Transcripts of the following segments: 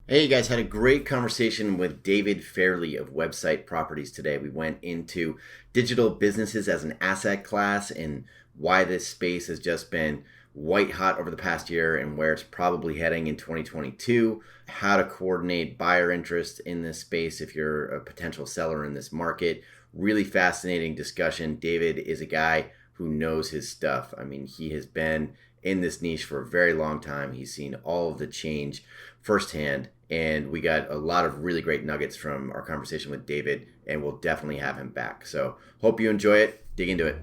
Hey, you guys had a great conversation with David Fairley of Website Properties today. We went into digital businesses as an asset class and why this space has just been white hot over the past year and where it's probably heading in 2022, how to coordinate buyer interest in this space if you're a potential seller in this market. Really fascinating discussion. David is a guy who knows his stuff. I mean, he has been in this niche for a very long time. He's seen all of the change firsthand, and we got a lot of really great nuggets from our conversation with David, and we'll definitely have him back. So hope you enjoy it. Dig into it.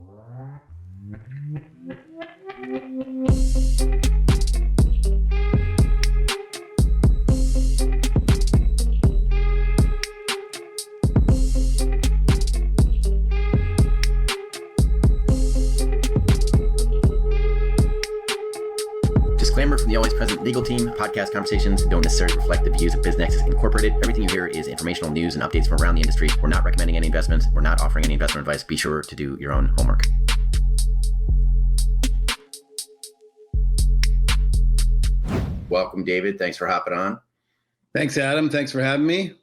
Disclaimer from the always present legal team: podcast conversations don't necessarily reflect the views of BizNexus Incorporated. Everything you hear is informational news and updates from around the industry. We're not recommending any investments. We're not offering any investment advice. Be sure to do your own homework. Welcome, David. Thanks for hopping on. Thanks, Adam. Thanks for having me.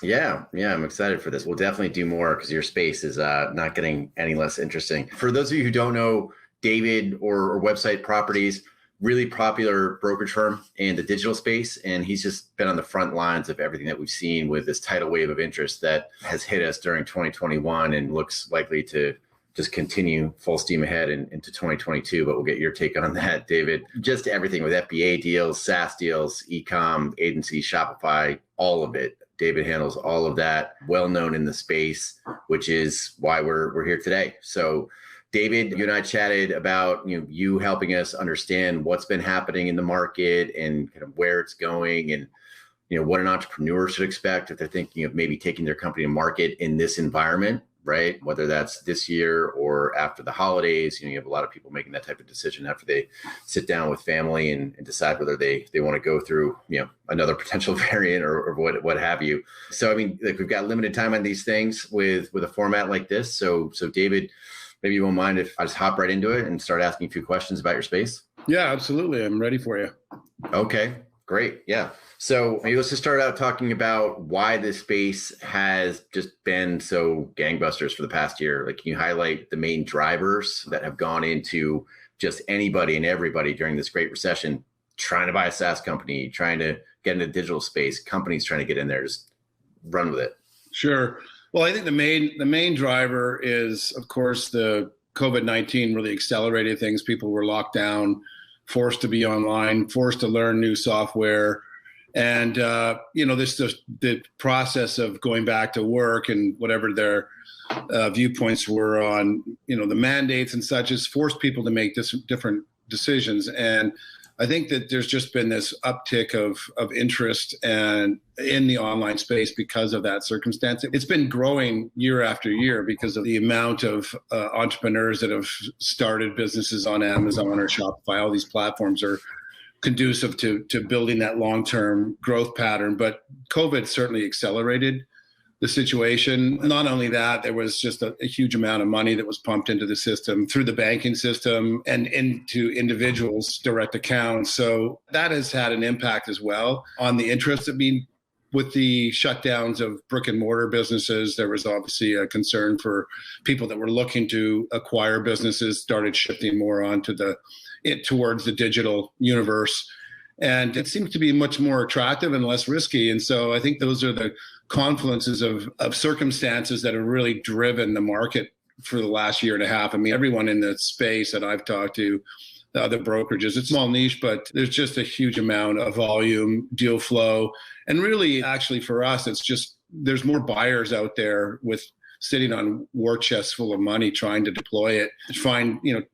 Yeah, I'm excited for this. We'll definitely do more because your space is not getting any less interesting. For those of you who don't know David or Website Properties, really popular brokerage firm in the digital space. And he's just been on the front lines of everything that we've seen with this tidal wave of interest that has hit us during 2021 and looks likely to just continue full steam ahead into 2022. But we'll get your take on that, David. Just everything with FBA deals, SaaS deals, e-com, agencies, Shopify, all of it. David handles all of that, well known in the space, which is why we're here today. So David, you and I chatted about you helping us understand what's been happening in the market and kind of where it's going, and what an entrepreneur should expect if they're thinking of maybe taking their company to market in this environment, right? Whether that's this year or after the holidays. You have a lot of people making that type of decision after they sit down with family and decide whether they want to go through another potential variant or what have you. So I mean, like, we've got limited time on these things with a format like this. So David, maybe you won't mind if I just hop right into it and start asking a few questions about your space? Yeah, absolutely. I'm ready for you. Okay, great. Yeah. So maybe let's just start out talking about why this space has just been so gangbusters for the past year. Like, can you highlight the main drivers that have gone into just anybody and everybody during this great recession trying to buy a SaaS company, trying to get into digital space, companies trying to get in there? Just run with it. Sure. Well, I think the main driver is, of course, the COVID-19 really accelerated things. People were locked down, forced to be online, forced to learn new software. And, the process of going back to work and whatever their viewpoints were on, the mandates and such, has forced people to make different decisions. And I think that there's just been this uptick of interest and in the online space because of that circumstance. It's been growing year after year because of the amount of entrepreneurs that have started businesses on Amazon or Shopify. All these platforms are conducive to building that long-term growth pattern. But COVID certainly accelerated the situation. Not only that, there was just a huge amount of money that was pumped into the system through the banking system and into individuals' direct accounts. So that has had an impact as well on the interest. I mean, with the shutdowns of brick and mortar businesses, there was obviously a concern for people that were looking to acquire businesses, started shifting more onto towards the digital universe. And it seems to be much more attractive and less risky. And so I think those are the confluences of circumstances that have really driven the market for the last year and a half. I mean, everyone in the space that I've talked to, the other brokerages, it's a small niche, but there's just a huge amount of volume, deal flow. And really, actually, for us, it's just there's more buyers out there with sitting on war chests full of money trying to deploy it,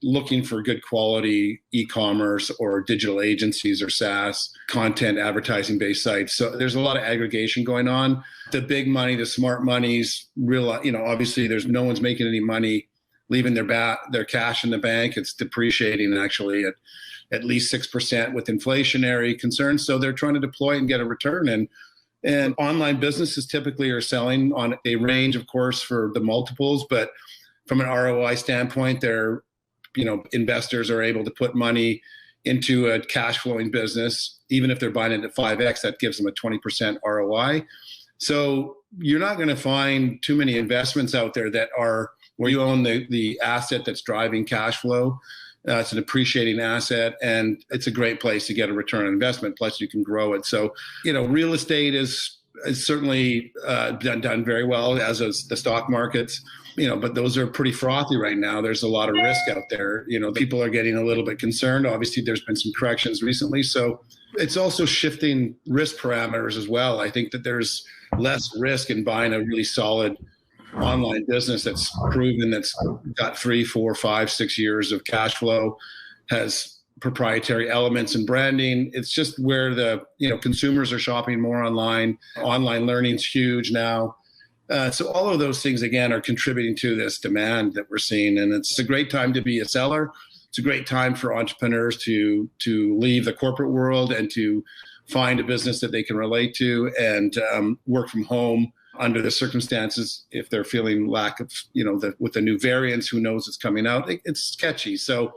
looking for good quality e-commerce or digital agencies or SaaS content advertising based sites. So there's a lot of aggregation going on. The big money, the smart money's real, obviously there's no one's making any money leaving their cash in the bank. It's depreciating actually at least 6% with inflationary concerns. So they're trying to deploy and get a return. And online businesses typically are selling on a range, of course, for the multiples, but from an ROI standpoint, investors are able to put money into a cash flowing business even if they're buying it at 5x, that gives them a 20% ROI. So you're not going to find too many investments out there that are where you own the asset that's driving cash flow. It's an appreciating asset, and it's a great place to get a return on investment. Plus, you can grow it. So, real estate is certainly done very well, as is the stock markets. But those are pretty frothy right now. There's a lot of risk out there. People are getting a little bit concerned. Obviously, there's been some corrections recently, so it's also shifting risk parameters as well. I think that there's less risk in buying a really solid online business that's proven, that's got 3, 4, 5, 6 years of cash flow, has proprietary elements and branding. It's just where the consumers are shopping more online. Online learning's huge now. So all of those things, again, are contributing to this demand that we're seeing. And it's a great time to be a seller. It's a great time for entrepreneurs to leave the corporate world and to find a business that they can relate to and work from home under the circumstances. If they're feeling lack of, with the new variants, who knows what's coming out, it's sketchy. So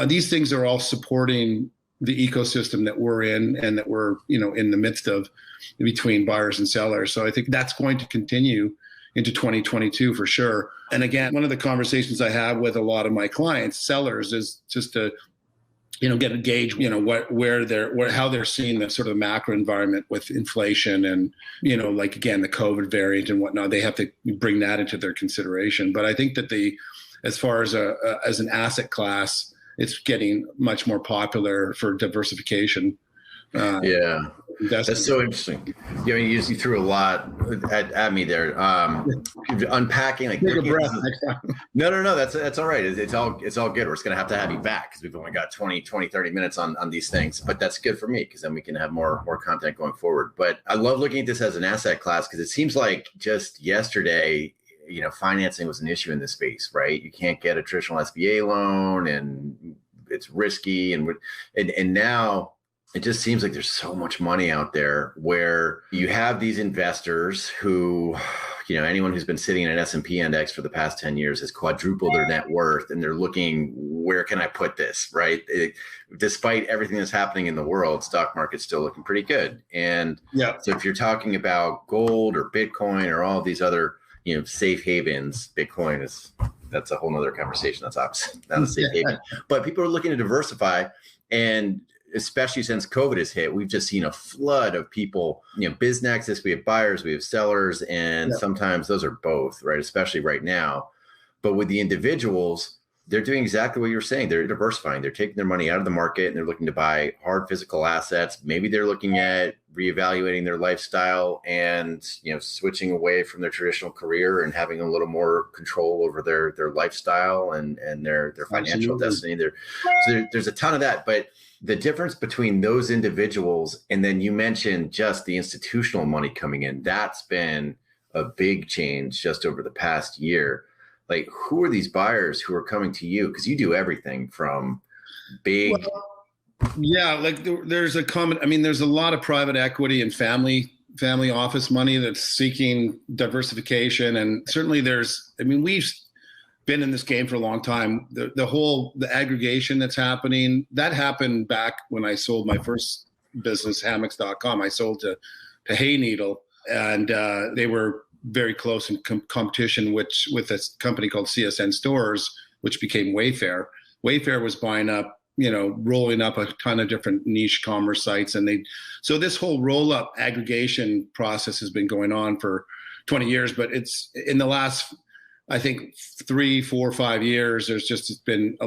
these things are all supporting the ecosystem that we're in and that we're, in the midst of, between buyers and sellers. So I think that's going to continue into 2022 for sure. And again, one of the conversations I have with a lot of my clients, sellers, is just to, get a gauge, how they're seeing the sort of macro environment with inflation and, again, the COVID variant and whatnot. They have to bring that into their consideration. But I think that as far as as an asset class, it's getting much more popular for diversification. That's so interesting. You threw a lot at me there. Unpacking, like, take a breath next time. No, that's all right. It's all good. We're just gonna have to have you back because we've only got 20, 30 minutes on these things. But that's good for me because then we can have more content going forward. But I love looking at this as an asset class because it seems like just yesterday, financing was an issue in this space, right? You can't get a traditional SBA loan, and it's risky, and now it just seems like there's so much money out there where you have these investors who, anyone who's been sitting in an S&P index for the past 10 years has quadrupled their net worth, and they're looking, where can I put this, right? Despite everything that's happening in the world, stock market's still looking pretty good. And so if you're talking about gold or Bitcoin or all these other, safe havens, that's a whole nother conversation. That's obviously not a safe haven, but people are looking to diversify. And especially since COVID has hit, we've just seen a flood of people, BizNexus, we have buyers, we have sellers, and sometimes those are both, right? Especially right now. But with the individuals, they're doing exactly what you're saying. They're diversifying. They're taking their money out of the market and they're looking to buy hard physical assets. Maybe they're looking at reevaluating their lifestyle and, switching away from their traditional career and having a little more control over their lifestyle and their financial destiny. There's a ton of that. But the difference between those individuals and then you mentioned just the institutional money coming in, that's been a big change just over the past year. Like, who are these buyers who are coming to you? Because you do everything from big. There's a lot of private equity and family office money that's seeking diversification. And certainly we've been in this game for a long time. The aggregation that's happening, that happened back when I sold my first business, hammocks.com. I sold to Hayneedle, and they were very close in competition with a company called CSN Stores, which became Wayfair. Wayfair was buying up, rolling up a ton of different niche commerce sites. So this whole roll-up aggregation process has been going on for 20 years, but it's in the last, I think, 3, 4, 5 years, there's just been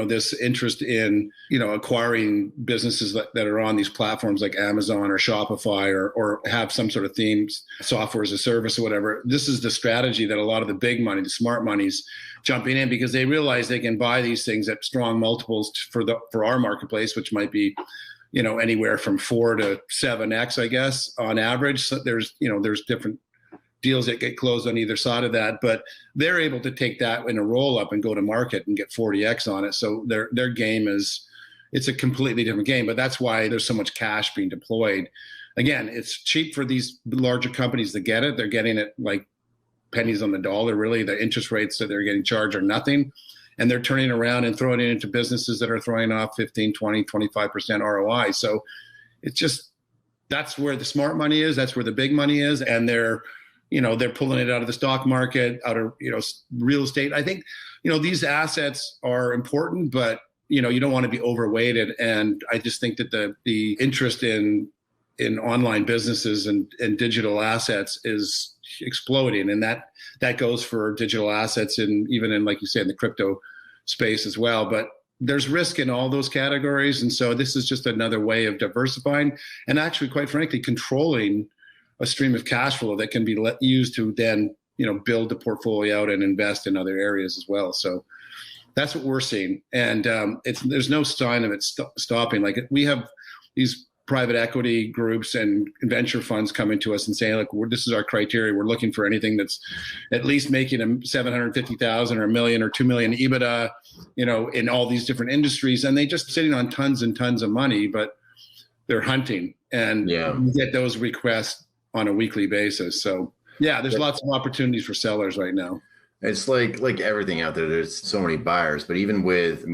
this interest in, acquiring businesses that are on these platforms like Amazon or Shopify or have some sort of themes, software as a service or whatever. This is the strategy that a lot of the big money, the smart money's jumping in because they realize they can buy these things at strong multiples for our marketplace, which might be, anywhere from 4 to 7x, I guess, on average. So there's different deals that get closed on either side of that, but they're able to take that in a roll up and go to market and get 40x on it. So their game it's a completely different game, but that's why there's so much cash being deployed. Again, it's cheap for these larger companies to get it. They're getting it like pennies on the dollar, really. The interest rates that they're getting charged are nothing. And they're turning around and throwing it into businesses that are throwing off 15, 20, 25% ROI. So It's just, that's where the smart money is. That's where the big money is. And they're pulling it out of the stock market, out of, real estate. I think, these assets are important, but, you don't want to be overweighted. And I just think that the interest in online businesses and digital assets is exploding. And that goes for digital assets and even in, like you said, in the crypto space as well. But there's risk in all those categories. And so this is just another way of diversifying and actually, quite frankly, controlling a stream of cash flow that can be used to then, build the portfolio out and invest in other areas as well. So that's what we're seeing. And there's no sign of it stopping. Like, we have these private equity groups and venture funds coming to us and saying, like, this is our criteria. We're looking for anything that's at least making a 750,000 or $1 million or $2 million EBITDA, in all these different industries. And they just sitting on tons and tons of money, but they're hunting, and you get those requests on a weekly basis. So there's lots of opportunities for sellers right now. It's like everything out there. There's so many buyers, but even with,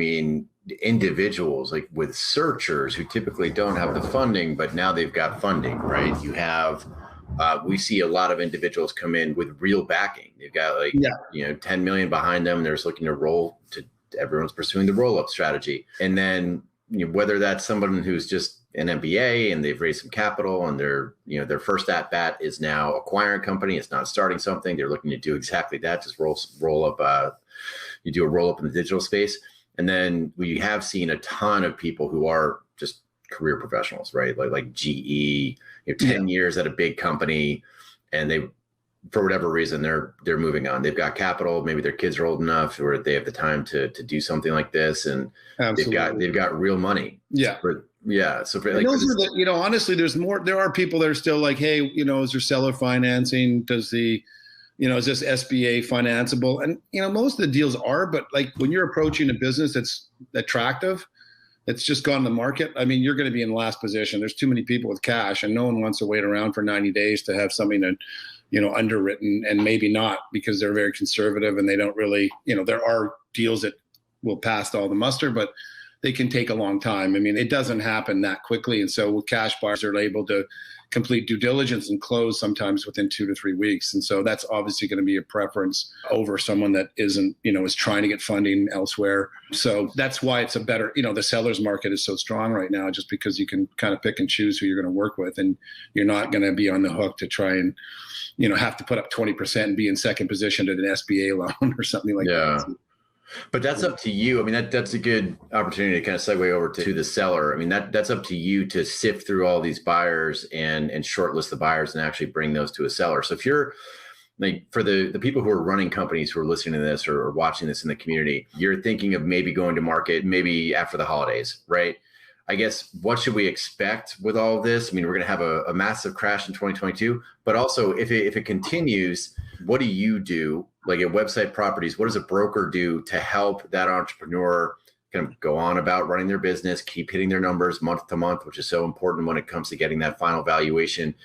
individuals, like with searchers who typically don't have the funding, but now they've got funding, right? You have, we see a lot of individuals come in with real backing. They've got 10 million behind them. And they're just looking to roll to, everyone's pursuing the roll-up strategy. And then, whether that's someone who's just an MBA and they've raised some capital and their first at bat is now acquiring a company. It's not starting something. They're looking to do exactly that. Just roll up. You do a roll up in the digital space. And then we have seen a ton of people who are just career professionals, right? Like GE, 10 years at a big company, and they, for whatever reason, they're moving on. They've got capital. Maybe their kids are old enough, or they have the time to do something like this, and they've got real money. Yeah. So for, like, those are honestly, there's more. There are people that are still like, hey, is there seller financing? Does is this SBA financeable? And, most of the deals are, but like when you're approaching a business that's attractive, it's just gone to market. You're going to be in last position. There's too many people with cash, and no one wants to wait around for 90 days to have something that, underwritten, and maybe not, because they're very conservative and they don't really, there are deals that will pass all the muster, but they can take a long time. It doesn't happen that quickly. And so cash buyers are able to complete due diligence and close sometimes within 2 to 3 weeks. And so that's obviously going to be a preference over someone that isn't, is trying to get funding elsewhere. So that's why it's a better, the seller's market is so strong right now, just because you can kind of pick and choose who you're going to work with, and you're not going to be on the hook to try and, have to put up 20% and be in second position to an SBA loan or something like that. But that's up to you. That's a good opportunity to kind of segue over to the seller. That's up to you to sift through all these buyers and shortlist the buyers and actually bring those to a seller. So if you're like, for the people who are running companies who are listening to this or watching this in the community, you're thinking of maybe going to market maybe after the holidays, right? I guess, what should we expect with all of this? We're going to have a massive crash in 2022, but also if it continues, what do you do? Like at Website Properties, what does a broker do to help that entrepreneur kind of go on about running their business, keep hitting their numbers month to month, which is so important when it comes to getting that final valuation?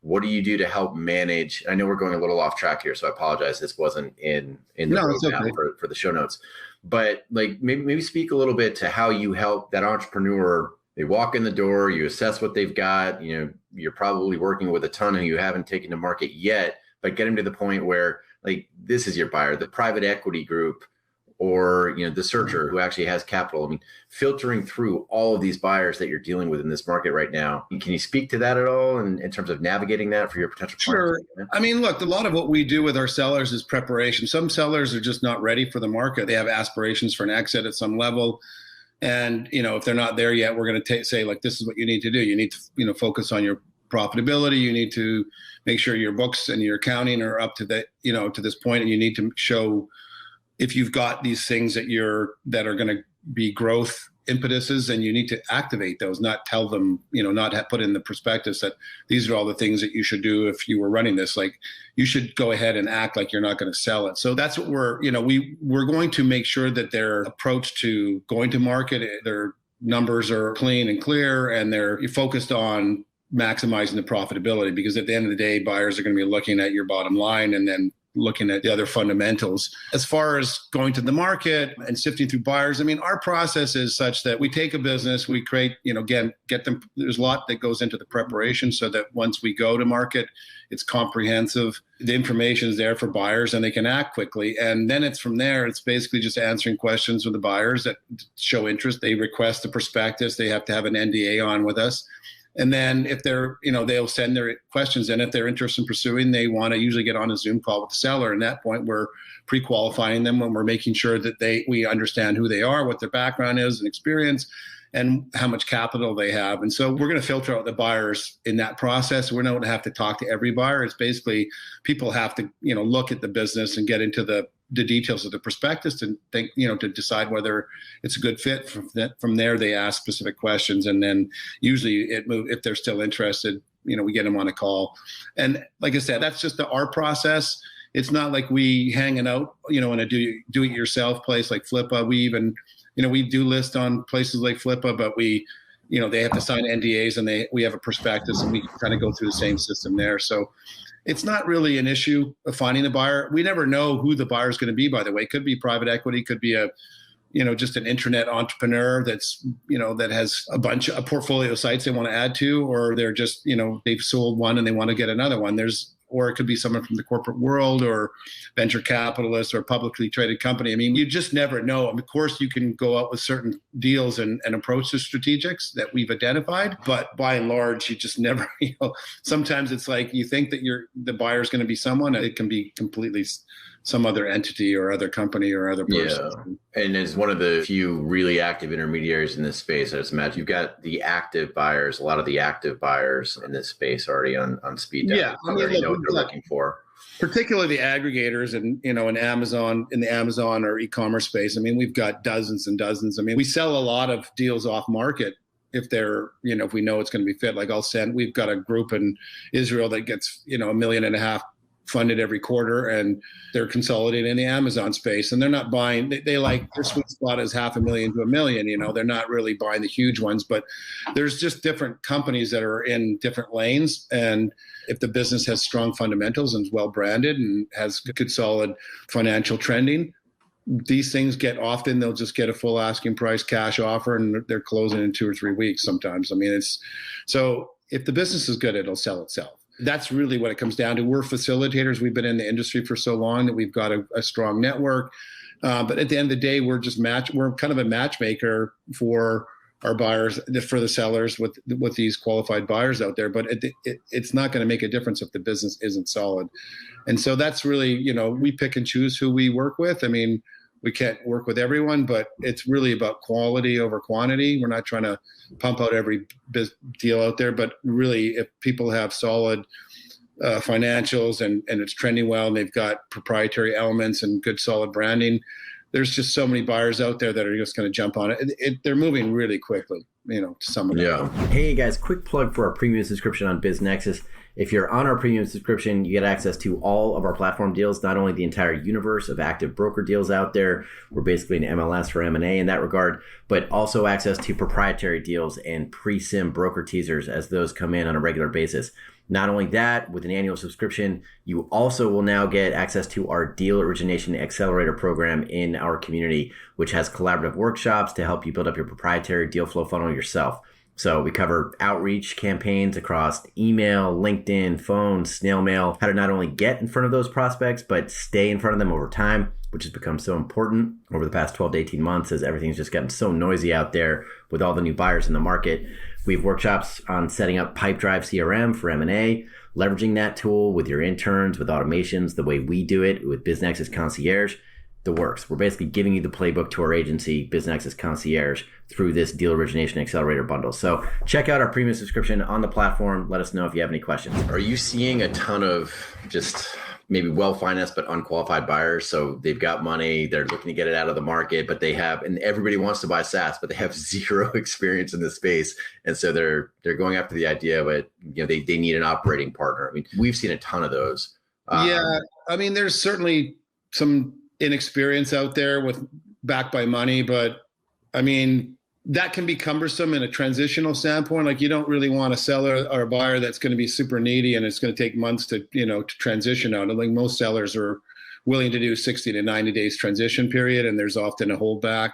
What do you do to help manage? I know we're going a little off track here, so I apologize. This wasn't in the roadmap for the show notes, but like maybe speak a little bit to how you help that entrepreneur. They walk in the door, you assess what they've got. You're probably working with a ton who you haven't taken to market yet, but get them to the point where, like, this is your buyer, the private equity group, or the searcher who actually has capital. Filtering through all of these buyers that you're dealing with in this market right now. Can you speak to that at all in terms of navigating that for your potential clients? Sure. Look, a lot of what we do with our sellers is preparation. Some sellers are just not ready for the market. They have aspirations for an exit at some level. And, if they're not there yet, we're going to say, like, this is what you need to do. You need to, focus on your profitability. You need to make sure your books and your accounting are up to to this point, and you need to show if you've got these things that are going to be growth impetuses, and you need to activate those, not tell them, not put in the prospectus that these are all the things that you should do if you were running this. Like, you should go ahead and act like you're not going to sell it. So that's what we're going to make sure that their approach to going to market, their numbers are clean and clear, and they're focused on maximizing the profitability, because at the end of the day, buyers are going to be looking at your bottom line and then looking at the other fundamentals. As far as going to the market and sifting through buyers, I mean, our process is such that we take a business, we create, again, get them. There's a lot that goes into the preparation so that once we go to market, it's comprehensive. The information is there for buyers and they can act quickly. And then it's from there, it's basically just answering questions with the buyers that show interest. They request the prospectus. They have to have an NDA on with us. And then if they're, they'll send their questions in. If they're interested in pursuing, they want to usually get on a Zoom call with the seller. And at that point, we're pre-qualifying them when we're making sure that we understand who they are, what their background is and experience, and how much capital they have. And so we're going to filter out the buyers in that process. We're not going to have to talk to every buyer. It's basically people have to, look at the business and get into the details of the prospectus and think, to decide whether it's a good fit. From there, they ask specific questions. And then usually if they're still interested, we get them on a call. And like I said, that's just our process. It's not like we hanging out, in a do-it-yourself place like Flippa. We even, we do list on places like Flippa, but we, they have to sign NDAs and we have a prospectus and we kind of go through the same system there. So it's not really an issue of finding a buyer. We never know who the buyer is going to be, by the way. It could be private equity, could be just an internet entrepreneur that's, that has a portfolio of sites they want to add to, or they're just, they've sold one and they want to get another one. Or it could be someone from the corporate world or venture capitalist or publicly traded company. I mean, you just never know. Of course, you can go out with certain deals and approach the strategics that we've identified, but by and large, you just never, sometimes it's like you think that the buyer's going to be someone, it can be completely some other entity or other company or other person. Yeah. And as one of the few really active intermediaries in this space, I just imagine you've got the active buyers, a lot of the active buyers in this space already on speed dial. Yeah. Already know what they're looking for. Particularly the aggregators and, in the Amazon or e-commerce space. I mean, we've got dozens and dozens. I mean, we sell a lot of deals off market if they're, if we know it's going to be fit. Like we've got a group in Israel that gets, $1.5 million funded every quarter, and they're consolidating in the Amazon space, and they're not buying, they like their sweet spot is $500,000 to $1 million, they're not really buying the huge ones, but there's just different companies that are in different lanes. And if the business has strong fundamentals and is well branded and has good solid financial trending, these things they'll just get a full asking price cash offer and they're closing in 2 or 3 weeks sometimes. I mean, so if the business is good, it'll sell itself. That's really what it comes down to. We're facilitators. We've been in the industry for so long that we've got a strong network. But at the end of the day, we're kind of a matchmaker for our buyers, for the sellers with these qualified buyers out there. But it's not going to make a difference if the business isn't solid. And so that's really, we pick and choose who we work with. I mean, we can't work with everyone, but it's really about quality over quantity. We're not trying to pump out every deal out there, but really if people have solid financials and it's trending well and they've got proprietary elements and good solid branding, there's just so many buyers out there that are just going to jump on it. They're moving really quickly, to some of them. Yeah. Hey guys, quick plug for our premium subscription on BizNexus. If you're on our premium subscription, you get access to all of our platform deals, not only the entire universe of active broker deals out there. We're basically an MLS for M&A in that regard, but also access to proprietary deals and pre-sim broker teasers as those come in on a regular basis. Not only that, with an annual subscription, you also will now get access to our Deal Origination Accelerator program in our community, which has collaborative workshops to help you build up your proprietary deal flow funnel yourself. So we cover outreach campaigns across email, LinkedIn, phone, snail mail, how to not only get in front of those prospects, but stay in front of them over time, which has become so important over the past 12 to 18 months as everything's just gotten so noisy out there with all the new buyers in the market. We have workshops on setting up Pipedrive CRM for M&A, leveraging that tool with your interns, with automations, the way we do it with BizNexus Concierge. The works. We're basically giving you the playbook to our agency, BizNexus Concierge, through this Deal Origination Accelerator bundle. So check out our premium subscription on the platform. Let us know if you have any questions. Are you seeing a ton of just maybe well-financed but unqualified buyers? So they've got money, they're looking to get it out of the market, but and everybody wants to buy SaaS, but they have zero experience in the space. And so they're going after the idea, but they need an operating partner. I mean, we've seen a ton of those. Yeah. I mean, there's certainly some inexperience out there with backed by money, but I mean, that can be cumbersome in a transitional standpoint. Like you don't really want a seller or a buyer that's going to be super needy and it's going to take months to transition out. I think most sellers are willing to do 60 to 90 days transition period. And there's often a holdback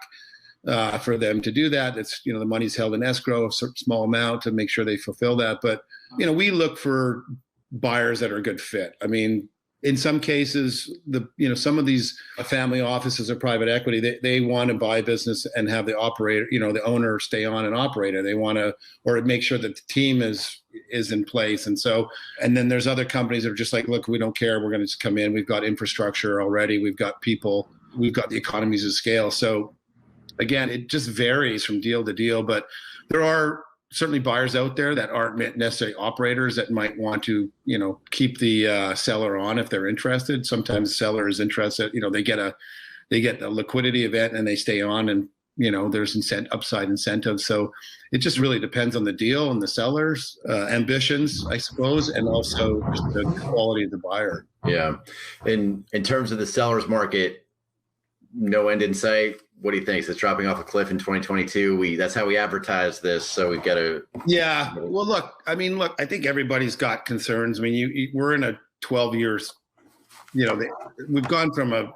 for them to do that. It's, the money's held in escrow, a certain small amount to make sure they fulfill that. But, we look for buyers that are a good fit. I mean, in some cases, some of these family offices or private equity, they want to buy a business and have the operator, the owner stay on and operator. They want to, or make sure that the team is in place. And then there's other companies that are just like, look, we don't care. We're going to just come in. We've got infrastructure already. We've got people. We've got the economies of scale. So again, it just varies from deal to deal. But there are certainly buyers out there that aren't necessarily operators that might want to, keep the seller on if they're interested. Sometimes the seller is interested, they get a liquidity event and they stay on, and, there's upside incentives. So it just really depends on the deal and the seller's ambitions, I suppose, and also just the quality of the buyer. Yeah. In terms of the seller's market, no end in sight. What do you think? Is it dropping off a cliff in 2022? That's how we advertise this. So we've got to. Yeah. Well, look, I think everybody's got concerns. I mean, we're in a 12 years, we've gone from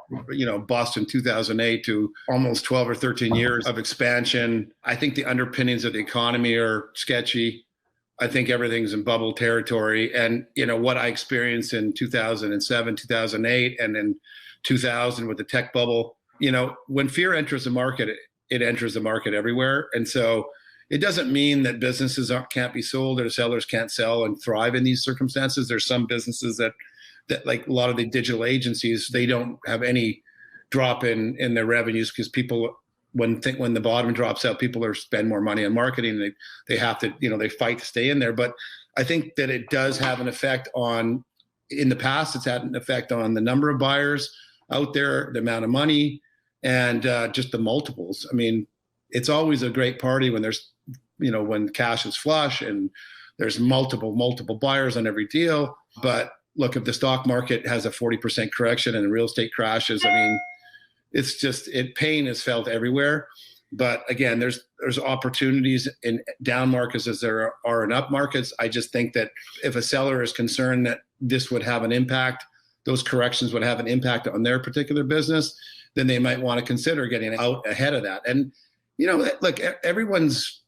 bust in 2008 to almost 12 or 13 years of expansion. I think the underpinnings of the economy are sketchy. I think everything's in bubble territory. And, what I experienced in 2007, 2008, and then 2000 with the tech bubble, when fear enters the market, it enters the market everywhere. And so it doesn't mean that businesses can't be sold or sellers can't sell and thrive in these circumstances. There's some businesses that like a lot of the digital agencies, they don't have any drop in their revenues because people, when the bottom drops out, people spend more money on marketing. They have to, they fight to stay in there. But I think that it does have an effect on, in the past, it's had an effect on the number of buyers out there, the amount of money, and just the multiples. I mean, it's always a great party when there's, when cash is flush and there's multiple buyers on every deal. But look, if the stock market has a 40% correction and the real estate crashes, I mean, it's just, pain is felt everywhere. But again, there's opportunities in down markets as there are in up markets. I just think that if a seller is concerned that this would have an impact, those corrections would have an impact on their particular business, then they might want to consider getting out ahead of that. And, look, everyone's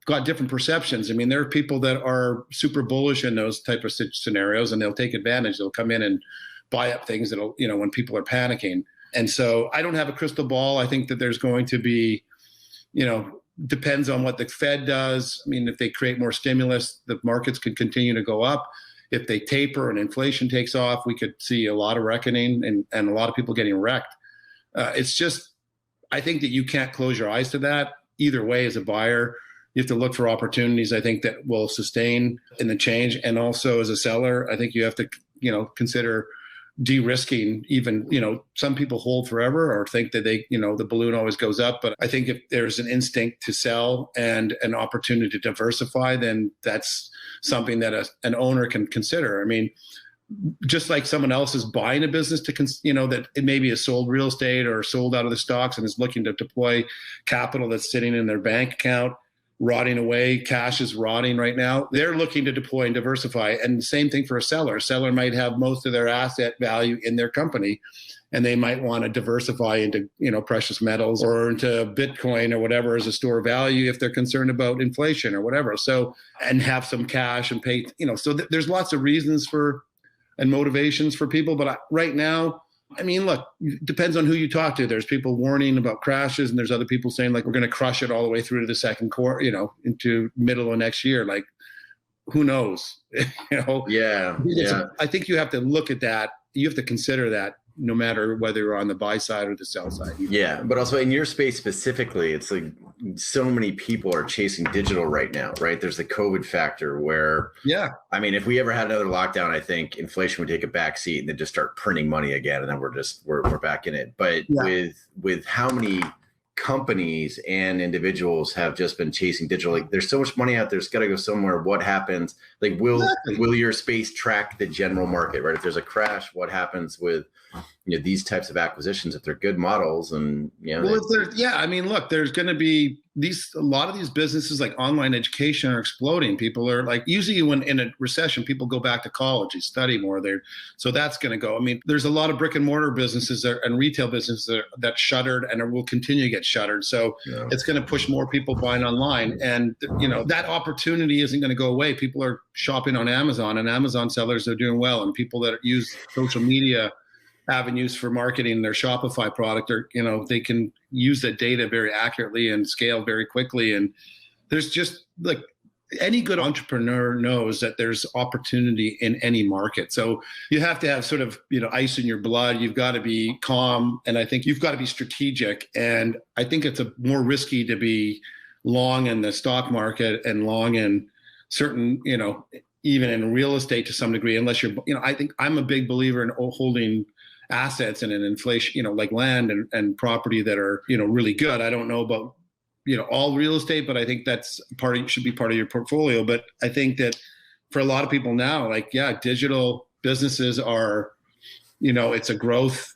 got different perceptions. I mean, there are people that are super bullish in those type of scenarios, and they'll take advantage. They'll come in and buy up things that'll, when people are panicking. And so I don't have a crystal ball. I think that there's going to be, depends on what the Fed does. I mean, if they create more stimulus, the markets could continue to go up. If they taper and inflation takes off, we could see a lot of reckoning and a lot of people getting wrecked. It's just, I think that you can't close your eyes to that. Either way, as a buyer, you have to look for opportunities, I think, that will sustain in the change. And also as a seller, I think you have to, consider de-risking. Even, some people hold forever or think that they, the balloon always goes up. But I think if there's an instinct to sell and an opportunity to diversify, then that's something that an owner can consider. I mean, just like someone else is buying a business to, that it maybe is sold real estate or sold out of the stocks and is looking to deploy capital that's sitting in their bank account, rotting away. Cash is rotting right now. They're looking to deploy and diversify. And the same thing for a seller. A seller might have most of their asset value in their company, and they might want to diversify into, precious metals or into Bitcoin or whatever as a store of value if they're concerned about inflation or whatever. So, and have some cash and pay, so there's lots of reasons and motivations for people. But right now, I mean, look, it depends on who you talk to. There's people warning about crashes, and there's other people saying, like, we're going to crush it all the way through to the second quarter, into middle of next year. Like, who knows? Yeah. I think you have to look at that. You have to consider that no matter whether you're on the buy side or the sell side. Yeah. But also in your space specifically, it's like so many people are chasing digital right now, right? There's the COVID factor where, I mean, if we ever had another lockdown, I think inflation would take a back seat and then just start printing money again. And then we're back in it. But with how many companies and individuals have just been chasing digital, like there's so much money out there, it's got to go somewhere. What happens? Like, will your space track the general market, right? If there's a crash, what happens with these types of acquisitions, if they're good models and, well, if there's, I mean, look, there's going to be a lot of these businesses like online education are exploding. People are like, usually when in a recession, people go back to college, they study more there. So that's going to go. I mean, there's a lot of brick and mortar businesses and retail businesses that shuttered and will continue to get shuttered. So it's going to push more people buying online. And, that opportunity isn't going to go away. People are shopping on Amazon, and Amazon sellers are doing well. And people that use social media avenues for marketing their Shopify product, or they can use that data very accurately and scale very quickly. And there's just like any good entrepreneur knows that there's opportunity in any market. So you have to have sort of ice in your blood. You've got to be calm, and I think you've got to be strategic. And I think it's a more risky to be long in the stock market and long in certain even in real estate to some degree, unless you're I think I'm a big believer in holding assets and an inflation, like land and property that are, really good. I don't know about, all real estate, but I think that's should be part of your portfolio. But I think that for a lot of people now, digital businesses are, it's a growth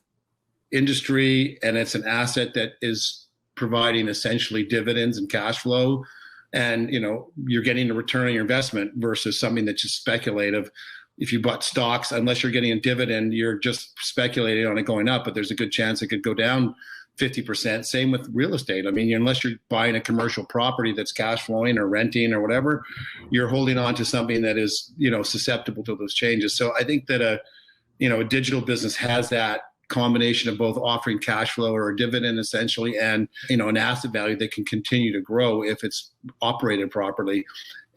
industry, and it's an asset that is providing essentially dividends and cash flow. And, you're getting a return on your investment versus something that's just speculative. If you bought stocks, unless you're getting a dividend, you're just speculating on it going up, but there's a good chance it could go down 50%. Same with real estate. I mean, unless you're buying a commercial property that's cash flowing or renting or whatever, you're holding on to something that is, susceptible to those changes. So I think that a digital business has that combination of both offering cash flow or a dividend essentially, and, an asset value that can continue to grow if it's operated properly.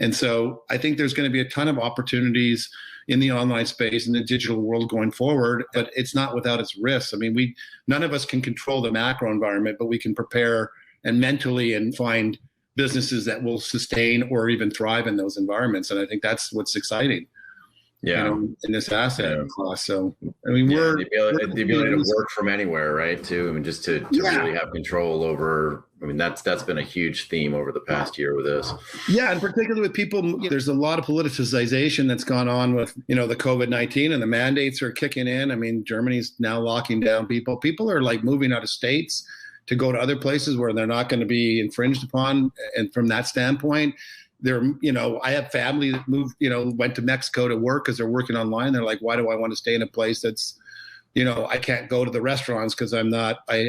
And so I think there's going to be a ton of opportunities in the online space, in the digital world going forward, but it's not without its risks. I mean, none of us can control the macro environment, but we can prepare and mentally and find businesses that will sustain or even thrive in those environments. And I think that's what's exciting. In this asset class. So, I mean, the ability to work from anywhere, right? Too. I mean, just to really have control over. I mean, that's been a huge theme over the past year with this. Yeah, and particularly with people, there's a lot of politicization that's gone on with the COVID-19, and the mandates are kicking in. I mean, Germany's now locking down people. People are like moving out of states to go to other places where they're not going to be infringed upon, and from that standpoint. I have family that moved, went to Mexico to work because they're working online. They're like, why do I want to stay in a place that's, I can't go to the restaurants because I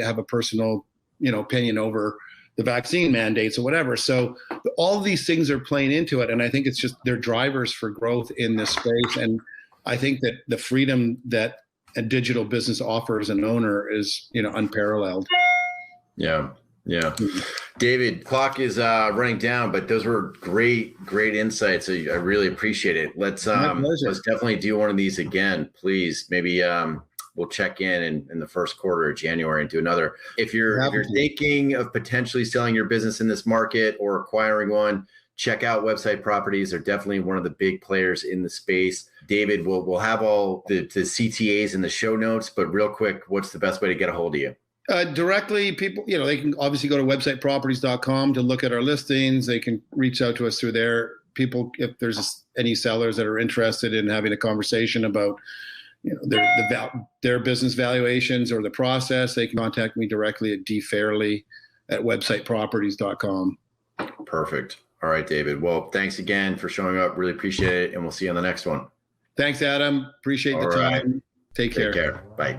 have a personal, opinion over the vaccine mandates or whatever. So all of these things are playing into it. And I think it's just, they're drivers for growth in this space. And I think that the freedom that a digital business offers an owner is, unparalleled. Yeah. David, clock is running down, but those were great insights. I really appreciate it. Let's definitely do one of these again, please. Maybe we'll check in the first quarter of January and do another. If you're thinking of potentially selling your business in this market or acquiring one, check out Website Properties. They're definitely one of the big players in the space. David, we'll have all the CTAs in the show notes, but real quick, what's the best way to get a hold of you? Directly, people, they can obviously go to websiteproperties.com to look at our listings. They can reach out to us through there. People, if there's any sellers that are interested in having a conversation about, their business valuations or the process, they can contact me directly at dfairley@websiteproperties.com. Perfect. All right, David. Well, thanks again for showing up. Really appreciate it. And we'll see you on the next one. Thanks, Adam. Appreciate the time. Take care. Bye.